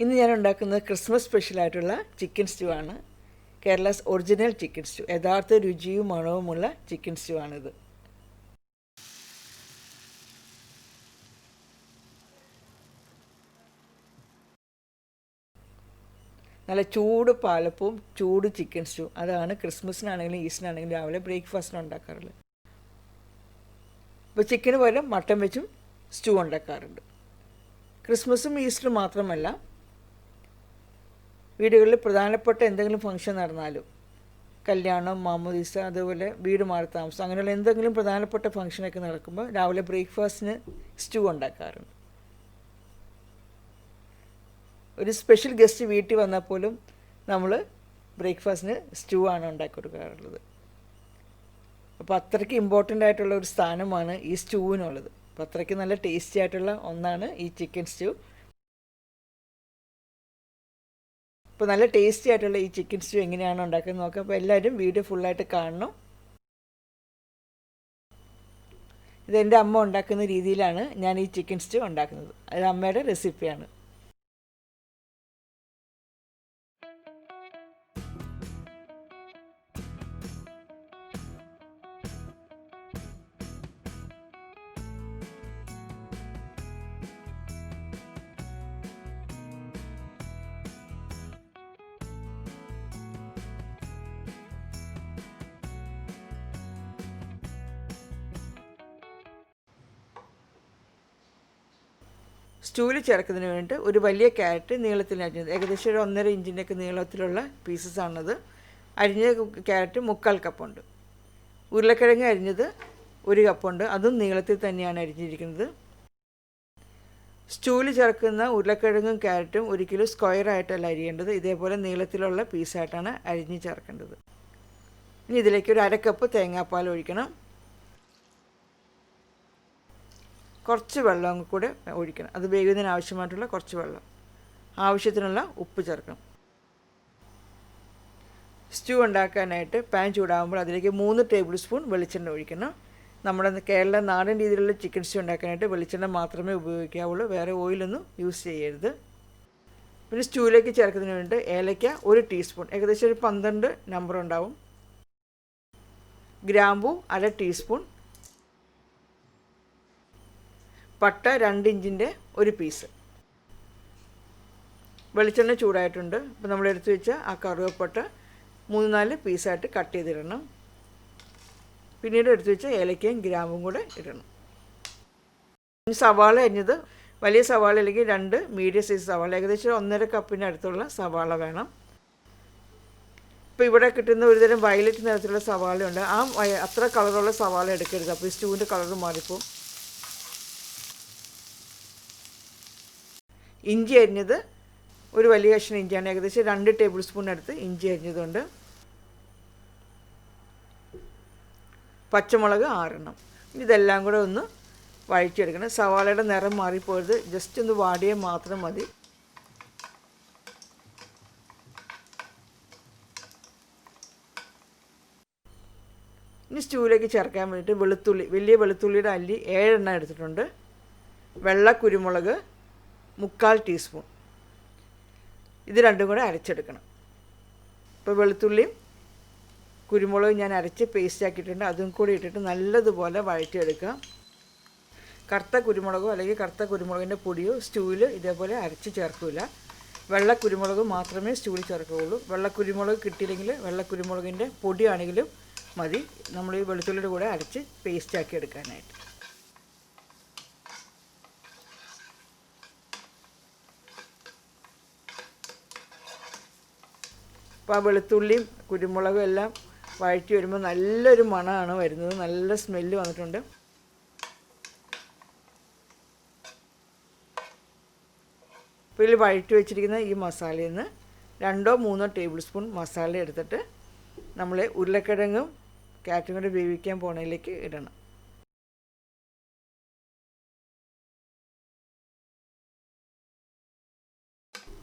ഇന്ന് ഞാൻ ഉണ്ടാക്കുന്നത് ക്രിസ്മസ് സ്പെഷ്യലായിട്ടുള്ള ചിക്കൻ സ്റ്റൂ ആണ്. കേരളാസ് ഒറിജിനൽ ചിക്കൻ സ്റ്റൂ, യഥാർത്ഥ രുചിയും മണവുമുള്ള ചിക്കൻ സ്റ്റൂ ആണിത്. നല്ല ചൂട് പാലപ്പവും ചൂട് ചിക്കൻ സ്റ്റൂ, അതാണ് ക്രിസ്മസിനാണെങ്കിലും ഈസ്റ്ററിനാണെങ്കിലും രാവിലെ ബ്രേക്ക്ഫാസ്റ്റിന് ഉണ്ടാക്കാറുള്ളത്. ഇപ്പോൾ ചിക്കന് പകരം മട്ടൻ വെച്ചും സ്റ്റൂ ഉണ്ടാക്കാറുണ്ട്. ക്രിസ്മസും ഈസ്റ്ററും മാത്രമല്ല, വീടുകളിൽ പ്രധാനപ്പെട്ട എന്തെങ്കിലും ഫംഗ്ഷൻ നടന്നാലും, കല്യാണം, മാമോദീസ, അതുപോലെ വീട് മാറി താമസം, അങ്ങനെയുള്ള എന്തെങ്കിലും പ്രധാനപ്പെട്ട ഫംഗ്ഷനൊക്കെ നടക്കുമ്പോൾ രാവിലെ ബ്രേക്ക്ഫാസ്റ്റിന് സ്റ്റൂ ഉണ്ടാക്കാറുണ്ട്. ഒരു സ്പെഷ്യൽ ഗസ്റ്റ് വീട്ടിൽ വന്നാൽ പോലും നമ്മൾ ബ്രേക്ക്ഫാസ്റ്റിന് സ്റ്റൂ ആണ് ഉണ്ടാക്കി കൊടുക്കാറുള്ളത്. അപ്പോൾ അത്രയ്ക്ക് ഇമ്പോർട്ടൻ്റ് ആയിട്ടുള്ള ഒരു സ്ഥാനമാണ് ഈ സ്റ്റൂവിനുള്ളത്. അപ്പോൾ അത്രയ്ക്ക് നല്ല ടേസ്റ്റി ആയിട്ടുള്ള ഒന്നാണ് ഈ ചിക്കൻ സ്റ്റൂ. അപ്പോൾ നല്ല ടേസ്റ്റി ആയിട്ടുള്ള ഈ ചിക്കൻ സ്റ്റൂ എങ്ങനെയാണ് ഉണ്ടാക്കുന്നത് നോക്കാം. അപ്പോൾ എല്ലാവരും വീഡിയോ ഫുള്ളായിട്ട് കാണണം. ഇതെൻ്റെ അമ്മ ഉണ്ടാക്കുന്ന രീതിയിലാണ് ഞാൻ ഈ ചിക്കൻ സ്റ്റൂ ഉണ്ടാക്കുന്നത്. അത് അമ്മയുടെ റെസിപ്പിയാണ്. സ്റ്റൂവിൽ ചേർക്കുന്നതിന് വേണ്ടിയിട്ട് ഒരു വലിയ ക്യാരറ്റ് നീളത്തിൽ അരിഞ്ഞത്, ഏകദേശം ഒരു 1.5 ഇഞ്ചിൻ്റെയൊക്കെ നീളത്തിലുള്ള പീസസാണത്. അരിഞ്ഞ ക്യാരറ്റ് 3/4 കപ്പുണ്ട്. ഉരുളക്കിഴങ്ങ് അരിഞ്ഞത് 1 കപ്പുണ്ട്, അതും നീളത്തിൽ തന്നെയാണ് അരിഞ്ഞിരിക്കുന്നത്. സ്റ്റൂവിൽ ചേർക്കുന്ന ഉരുളക്കിഴങ്ങും ക്യാരറ്റും ഒരിക്കലും സ്ക്വയറായിട്ടല്ല അരിയേണ്ടത്, ഇതേപോലെ നീളത്തിലുള്ള പീസായിട്ടാണ് അരിഞ്ഞ് ചേർക്കേണ്ടത്. ഇനി ഇതിലേക്ക് ഒരു 1/2 കപ്പ് തേങ്ങാപ്പാൽ ഒഴിക്കണം. കുറച്ച് വെള്ളം കൂടെ ഒഴിക്കണം, അത് വേകുന്നതിന് ആവശ്യമായിട്ടുള്ള കുറച്ച് വെള്ളം. ആവശ്യത്തിനുള്ള ഉപ്പ് ചേർക്കണം. സ്റ്റൂ ഉണ്ടാക്കാനായിട്ട് പാൻ ചൂടാകുമ്പോൾ അതിലേക്ക് 3 ടേബിൾ സ്പൂൺ വെളിച്ചെണ്ണ ഒഴിക്കണം. നമ്മുടെ കേരള നാടൻ രീതിയിലുള്ള ചിക്കൻ സ്റ്റൂ ഉണ്ടാക്കാനായിട്ട് വെളിച്ചെണ്ണ മാത്രമേ ഉപയോഗിക്കാവുള്ളൂ, വേറെ ഓയിലൊന്നും യൂസ് ചെയ്യരുത്. പിന്നെ സ്റ്റൂവിലേക്ക് ചേർക്കുന്നതിന് വേണ്ടി ഏലയ്ക്ക 1 ടീസ്പൂൺ, ഏകദേശം ഒരു 12 നമ്പർ ഉണ്ടാവും. ഗ്രാമ്പൂ 1/2 ടീസ്പൂൺ. പട്ട 2 ഇഞ്ചിൻ്റെ ഒരു പീസ്. വെളിച്ചെണ്ണ ചൂടായിട്ടുണ്ട്. അപ്പോൾ നമ്മൾ എടുത്തു വെച്ച ആ കറുവപ്പട്ട 3-4 പീസായിട്ട് കട്ട് ചെയ്തിടണം. പിന്നീട് എടുത്തു വെച്ച ഏലക്കയും ഗ്രാമ്പും കൂടെ ഇടണം. സവാള അരിഞ്ഞത്, വലിയ സവാള അല്ലെങ്കിൽ 2 മീഡിയം സൈസ് സവാള, ഏകദേശം 1.5 കപ്പിന് അടുത്തുള്ള സവാള വേണം. ഇപ്പോൾ ഇവിടെ കിട്ടുന്ന ഒരുതരം വയലറ്റ് നിറത്തിലുള്ള സവാളയുണ്ട്, ആ അത്ര കളറുള്ള സവാള എടുക്കരുത്, അപ്പോൾ ഈ സ്റ്റൂവിൻ്റെ കളർ മാറിപ്പോൾ. ഇഞ്ചി അരിഞ്ഞത് ഒരു വലിയ കഷ്ണം ഇഞ്ചിയാണ്, ഏകദേശം 2 ടേബിൾ സ്പൂൺ അടുത്ത് ഇഞ്ചി അരിഞ്ഞതുണ്ട്. പച്ചമുളക് 6 ഇതെല്ലാം കൂടെ ഒന്ന് വഴറ്റിയെടുക്കണം. സവാളയുടെ നിറം മാറിപ്പോയത്, ജസ്റ്റ് ഒന്ന് വാടിയാൽ മാത്രം മതി. ഇനി സ്റ്റൂവിലേക്ക് ചേർക്കാൻ വേണ്ടിയിട്ട് വെളുത്തുള്ളി, വലിയ വെളുത്തുള്ളിയുടെ അല്ലി 7 എടുത്തിട്ടുണ്ട്. വെള്ള കുരുമുളക് 3/4 ടീസ്പൂൺ. ഇത് രണ്ടും കൂടെ അരച്ചെടുക്കണം. ഇപ്പോൾ വെളുത്തുള്ളിയും കുരുമുളകും ഞാൻ അരച്ച് പേസ്റ്റ് ആക്കിയിട്ടുണ്ട്, അതും കൂടി ഇട്ടിട്ട് നല്ലതുപോലെ വഴറ്റിയെടുക്കുക. കറുത്ത കുരുമുളകോ അല്ലെങ്കിൽ കറുത്ത കുരുമുളകിൻ്റെ പൊടിയോ സ്റ്റൂവിൽ ഇതേപോലെ അരച്ച് ചേർക്കില്ല. വെള്ള കുരുമുളക് മാത്രമേ സ്റ്റൂവിൽ ചേർക്കുകയുള്ളൂ. വെള്ള കുരുമുളക് കിട്ടിയില്ലെങ്കിൽ വെള്ള കുരുമുളകിൻ്റെ പൊടിയാണെങ്കിലും മതി, നമ്മൾ ഈ വെളുത്തുള്ളിയുടെ കൂടെ അരച്ച് പേസ്റ്റ് ആക്കി എടുക്കാനായിട്ട്. അപ്പോൾ ആ വെളുത്തുള്ളിയും കുരുമുളകും എല്ലാം വഴറ്റി വരുമ്പോൾ നല്ലൊരു മണമാണ് വരുന്നത്, നല്ല സ്മെല്ല് വന്നിട്ടുണ്ട്. അപ്പോൾ ഇതിൽ വഴറ്റി വെച്ചിരിക്കുന്ന ഈ മസാലയിൽ നിന്ന് 2-3 ടേബിൾ സ്പൂൺ മസാല എടുത്തിട്ട് നമ്മൾ ഉരുളക്കിഴങ്ങും ക്യാരറ്റും കൂടെ വേവിക്കാൻ പോണതിലേക്ക് ഇടണം.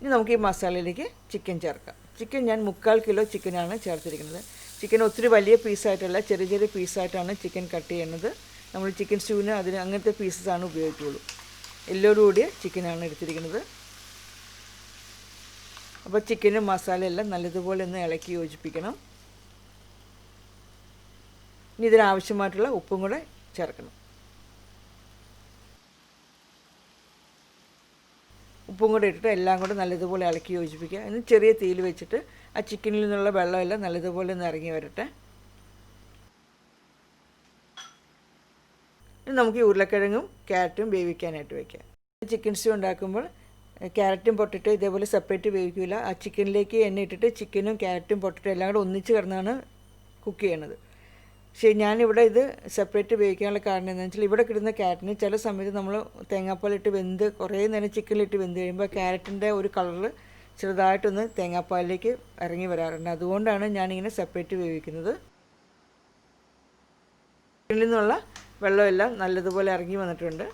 ഇനി നമുക്ക് ഈ മസാലയിലേക്ക് ചിക്കൻ ചേർക്കാം. ചിക്കൻ ഞാൻ 3/4 കിലോ ചിക്കനാണ് ചേർത്തിരിക്കുന്നത്. ചിക്കൻ ഒത്തിരി വലിയ പീസായിട്ടല്ല, ചെറിയ ചെറിയ പീസായിട്ടാണ് ചിക്കൻ കട്ട് ചെയ്യുന്നത്. നമ്മൾ ചിക്കൻ സ്റ്റൂവിന് അതിന് അങ്ങനത്തെ പീസസാണ് ഉപയോഗിക്കുകയുള്ളൂ. എല്ലോടുകൂടിയ ചിക്കനാണ് എടുത്തിരിക്കുന്നത്. അപ്പോൾ ചിക്കനും മസാലയെല്ലാം നല്ലതുപോലെ ഒന്ന് ഇളക്കി യോജിപ്പിക്കണം. ഇനി ഇതിനാവശ്യമായിട്ടുള്ള ഉപ്പും കൂടെ ചേർക്കണം. ഉപ്പും കൂടെ ഇട്ടിട്ട് എല്ലാം കൂടെ നല്ലതുപോലെ ഇളക്കി യോജിപ്പിക്കുക. ഇനി ചെറിയ തീയിൽ വെച്ചിട്ട് ആ ചിക്കനിൽ നിന്നുള്ള വെള്ളമെല്ലാം നല്ലതുപോലെ ഒന്ന് ഇറങ്ങി വരട്ടെ. ഇനി നമുക്ക് ഈ ഉരുളക്കിഴങ്ങും ക്യാരറ്റും വേവിക്കാനായിട്ട് വയ്ക്കാം. ചിക്കൻ സ്റ്റൂ ഉണ്ടാക്കുമ്പോൾ ക്യാരറ്റും പൊട്ടറ്റോ ഇതേപോലെ സെപ്പറേറ്റ് വേവിക്കില്ല. ആ ചിക്കനിലേക്ക് എണ്ണ ഇട്ടിട്ട് ചിക്കനും ക്യാരറ്റും പൊട്ടറ്റോ എല്ലാം കൂടെ ഒന്നിച്ച് കിടന്നാണ് കുക്ക് ചെയ്യണത്. പക്ഷേ ഞാനിവിടെ ഇത് സെപ്പറേറ്റ് വേവിക്കാനുള്ള കാരണം എന്താണെന്ന് വെച്ചാൽ ഇവിടെ കിട്ടുന്ന ക്യാരറ്റിന് ചില സമയത്ത് നമ്മൾ തേങ്ങാപ്പാലിട്ട് വെന്ത് കുറേ നേരം ചിക്കനിലിട്ട് വെന്ത് കഴിയുമ്പോൾ ക്യാരറ്റിൻ്റെ ഒരു കളർ ചെറുതായിട്ടൊന്ന് തേങ്ങാപ്പാലിലേക്ക് ഇറങ്ങി വരാറുണ്ട്. അതുകൊണ്ടാണ് ഞാനിങ്ങനെ സെപ്പറേറ്റ് വേവിക്കുന്നത്. ചിക്കനിൽ നിന്നുള്ള വെള്ളമെല്ലാം നല്ലതുപോലെ ഇറങ്ങി വന്നിട്ടുണ്ട്.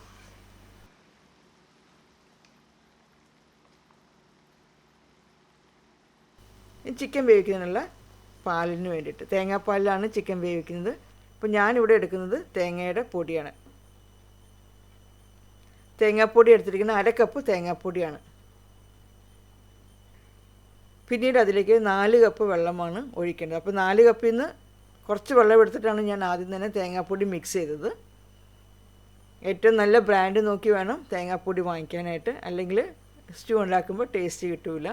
ചിക്കൻ വേവിക്കുന്നതിനുള്ള പാലിന് വേണ്ടിയിട്ട് തേങ്ങാപ്പാലിലാണ് ചിക്കൻ വേവിക്കുന്നത്. അപ്പോൾ ഞാനിവിടെ എടുക്കുന്നത് തേങ്ങയുടെ പൊടിയാണ്. തേങ്ങാപ്പൊടി എടുത്തിരിക്കുന്ന 1/2 കപ്പ് തേങ്ങാപ്പൊടിയാണ്. പിന്നീട് അതിലേക്ക് 4 കപ്പ് വെള്ളമാണ് ഒഴിക്കേണ്ടത്. അപ്പോൾ 4 കപ്പിൽ നിന്ന് കുറച്ച് വെള്ളം എടുത്തിട്ടാണ് ഞാൻ ആദ്യം തന്നെ തേങ്ങാപ്പൊടി മിക്സ് ചെയ്തത്. ഏറ്റവും നല്ല ബ്രാൻഡ് നോക്കി വേണം തേങ്ങാപ്പൊടി വാങ്ങിക്കാനായിട്ട്, അല്ലെങ്കിൽ സ്റ്റൂ ഉണ്ടാക്കുമ്പോൾ ടേസ്റ്റ് കിട്ടില്ല.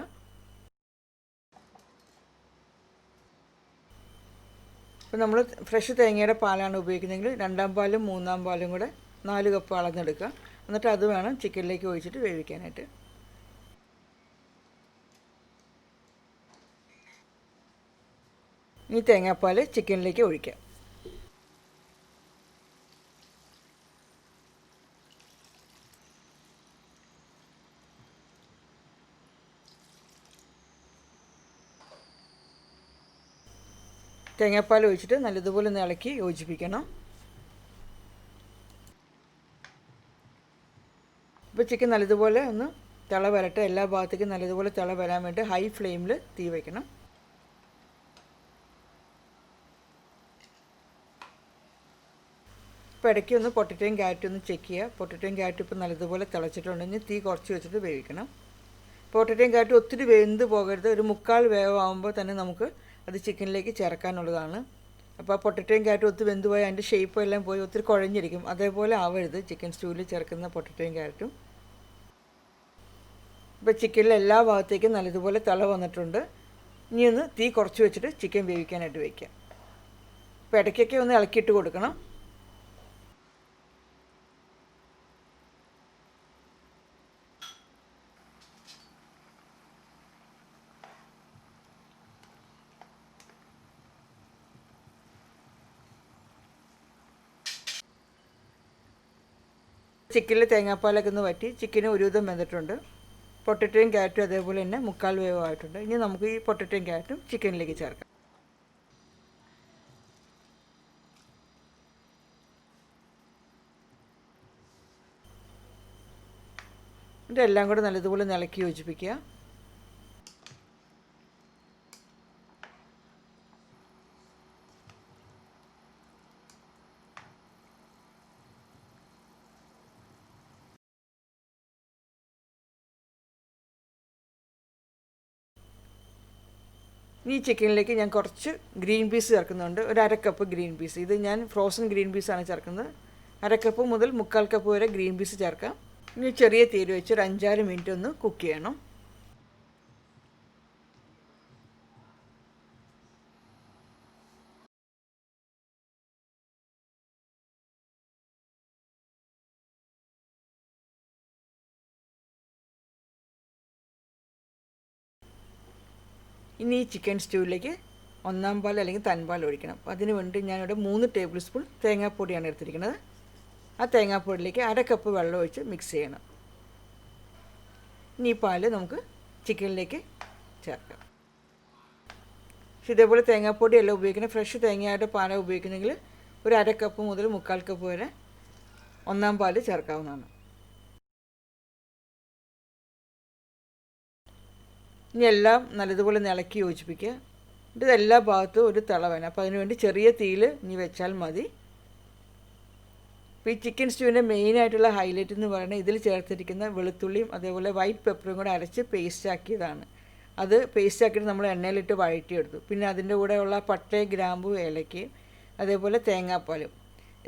അപ്പോൾ നമ്മൾ ഫ്രഷ് തേങ്ങയുടെ പാലാണ് ഉപയോഗിക്കുന്നതെങ്കിൽ 2ാം പാലും 3ാം പാലും കൂടെ 4 കപ്പ് അളന്നെടുക്കുക. എന്നിട്ട് അത് വേണം ചിക്കനിലേക്ക് ഒഴിച്ചിട്ട് വേവിക്കാനായിട്ട്. ഈ തേങ്ങാപ്പാൽ ചിക്കനിലേക്ക് ഒഴിക്കാം. തേങ്ങാപ്പാൽ ഒഴിച്ചിട്ട് നല്ലതുപോലെ ഒന്ന് ഇളക്കി യോജിപ്പിക്കണം. ഇപ്പോൾ ചിക്കൻ നല്ലതുപോലെ ഒന്ന് തിള വരട്ടെ. എല്ലാ ഭാഗത്തേക്കും നല്ലതുപോലെ തിള വരാൻ വേണ്ടി ഹൈ ഫ്ലെയിമിൽ തീ വയ്ക്കണം. ഇപ്പോൾ ഇടയ്ക്ക് ഒന്ന് പൊട്ടറ്റോയും ക്യാരറ്റും ഒന്ന് ചെക്ക് ചെയ്യുക. പൊട്ടറ്റോയും ക്യാരറ്റും ഇപ്പോൾ നല്ലതുപോലെ തിളച്ചിട്ടുണ്ടെങ്കിൽ തീ കുറച്ച് വെച്ചിട്ട് വേവിക്കണം. പൊട്ടറ്റോയും ക്യാരറ്റും ഒത്തിരി വെന്ത് പോകരുത്. ഒരു 1/4 വേവാകുമ്പോൾ തന്നെ നമുക്ക് അത് ചിക്കനിലേക്ക് ചേർക്കാനുള്ളതാണ്. അപ്പോൾ ആ പൊട്ടറ്റോയും ക്യാരറ്റും ഒത്തിരി വെന്ത് പോയി അതിൻ്റെ ഷേപ്പ് എല്ലാം പോയി ഒത്തിരി കുഴഞ്ഞിരിക്കും. അതേപോലെ ആവരുത് ചിക്കൻ സ്റ്റൂവിൽ ചേർക്കുന്ന പൊട്ടറ്റോയും ക്യാരറ്റും. ഇപ്പോൾ ചിക്കനിലെ എല്ലാ ഭാഗത്തേക്കും നല്ലതുപോലെ തിള വന്നിട്ടുണ്ട്. ഇനി ഒന്ന് തീ കുറച്ച് വെച്ചിട്ട് ചിക്കൻ വേവിക്കാനായിട്ട് വയ്ക്കാം. അപ്പോൾ ഇടയ്ക്കൊക്കെ ഒന്ന് ഇളക്കിയിട്ട് കൊടുക്കണം. ചിക്കനിൽ തേങ്ങാപ്പാലൊക്കെ ഒന്ന് വറ്റി ചിക്കന് ഒരുവിധം വെന്തിട്ടുണ്ട്. പൊട്ടറ്റോയും ക്യാരറ്റും അതേപോലെ തന്നെ 1/4 വേവായിട്ടുണ്ട്. ഇനി നമുക്ക് ഈ പൊട്ടറ്റോയും ക്യാരറ്റും ചിക്കനിലേക്ക് ചേർക്കാം. ഇതെല്ലാം കൂടെ നല്ലതുപോലെ ഇളക്കി യോജിപ്പിക്കുക. ഈ ചിക്കനിലേക്ക് ഞാൻ കുറച്ച് ഗ്രീൻ പീസ് ചേർക്കുന്നുണ്ട്. ഒരു 1/2 കപ്പ് ഗ്രീൻ പീസ്. ഇത് ഞാൻ ഫ്രോസൺ ഗ്രീൻ പീസാണ് ചേർക്കുന്നത്. 1/2 കപ്പ് മുതൽ 1/4 കപ്പ് വരെ ഗ്രീൻ പീസ് ചേർക്കാം. ഇനി ചെറിയ തീയിൽ വെച്ച് ഒരു 5-6 മിനിറ്റ് ഒന്ന് കുക്ക് ചെയ്യണം. ഇനി ഈ ചിക്കൻ സ്റ്റൂവിലേക്ക് 1ാം പാൽ അല്ലെങ്കിൽ തൻപാൽ ഒഴിക്കണം. അപ്പോൾ അതിന് വേണ്ടി ഞാനിവിടെ 3 ടേബിൾ സ്പൂൺ തേങ്ങാപ്പൊടിയാണ് എടുത്തിരിക്കുന്നത്. ആ തേങ്ങാപ്പൊടിയിലേക്ക് 1/2 കപ്പ് വെള്ളം ഒഴിച്ച് മിക്സ് ചെയ്യണം. ഇനി ഈ പാൽ നമുക്ക് ചിക്കനിലേക്ക് ചേർക്കാം. പക്ഷേ ഇതേപോലെ തേങ്ങാപ്പൊടി എല്ലാം ഉപയോഗിക്കുന്നത് ഫ്രഷ് തേങ്ങയുടെ പാലാണ് ഉപയോഗിക്കുന്നെങ്കിൽ ഒരു 1/2 കപ്പ് മുതൽ 1/4 കപ്പ് വരെ 1ാം പാൽ ചേർക്കാവുന്നതാണ്. ഇനി എല്ലാം നല്ലതുപോലെ ഇളക്കി യോജിപ്പിക്കുക. ഇത് എല്ലാ ഭാഗത്തും ഒരു തിള വേണം. അപ്പോൾ അതിനുവേണ്ടി ചെറിയ തീയിൽ ഇനി വെച്ചാൽ മതി. അപ്പോൾ ഈ ചിക്കൻ സ്റ്റൂവിൻ്റെ മെയിനായിട്ടുള്ള ഹൈലൈറ്റ് എന്ന് പറയുന്നത് ഇതിൽ ചേർത്തിരിക്കുന്ന വെളുത്തുള്ളിയും അതേപോലെ വൈറ്റ് പെപ്പറും കൂടെ അരച്ച് പേസ്റ്റ് ആക്കിയതാണ്. അത് പേസ്റ്റാക്കിയിട്ട് നമ്മൾ എണ്ണയിലിട്ട് വഴറ്റിയെടുത്തു. പിന്നെ അതിൻ്റെ കൂടെയുള്ള പട്ട, ഗ്രാമ്പു, ഏലക്കയും അതേപോലെ തേങ്ങാപ്പാലും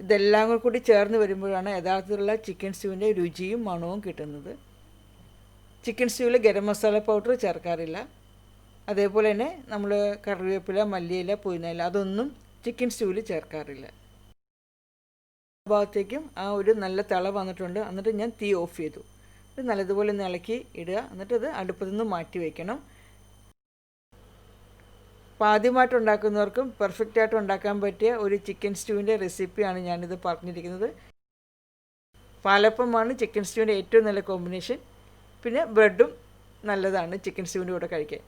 ഇതെല്ലാം കൂടി ചേർന്ന് വരുമ്പോഴാണ് യഥാർത്ഥത്തിലുള്ള ചിക്കൻ സ്റ്റൂവിൻ്റെ രുചിയും മണവും കിട്ടുന്നത്. ചിക്കൻ സ്റ്റൂവിൽ ഗരം മസാല പൗഡർ ചേർക്കാറില്ല. അതേപോലെ തന്നെ നമ്മൾ കറിവേപ്പില, മല്ലിയില, പുതിനയില അതൊന്നും ചിക്കൻ സ്റ്റൂവിൽ ചേർക്കാറില്ല. ഭാഗത്തേക്കും ആ ഒരു നല്ല തിള വന്നിട്ടുണ്ട്. എന്നിട്ട് ഞാൻ തീ ഓഫ് ചെയ്തു. ഇത് നല്ലതുപോലെ ഒന്ന് ഇളക്കി ഇടുക. എന്നിട്ടത് അടുപ്പത്തു നിന്ന് മാറ്റി വയ്ക്കണം. അപ്പോൾ ആദ്യമായിട്ട് ഉണ്ടാക്കുന്നവർക്കും പെർഫെക്റ്റായിട്ട് ഉണ്ടാക്കാൻ പറ്റിയ ഒരു ചിക്കൻ സ്റ്റൂവിൻ്റെ റെസിപ്പിയാണ് ഞാനിത് പറഞ്ഞിരിക്കുന്നത്. പാലപ്പമാണ് ചിക്കൻ സ്റ്റൂവിൻ്റെ ഏറ്റവും നല്ല കോമ്പിനേഷൻ. പിന്നെ ബ്രെഡും നല്ലതാണ് ചിക്കൻ സ്റ്റൂവിൻ്റെ കൂടെ കഴിക്കാൻ.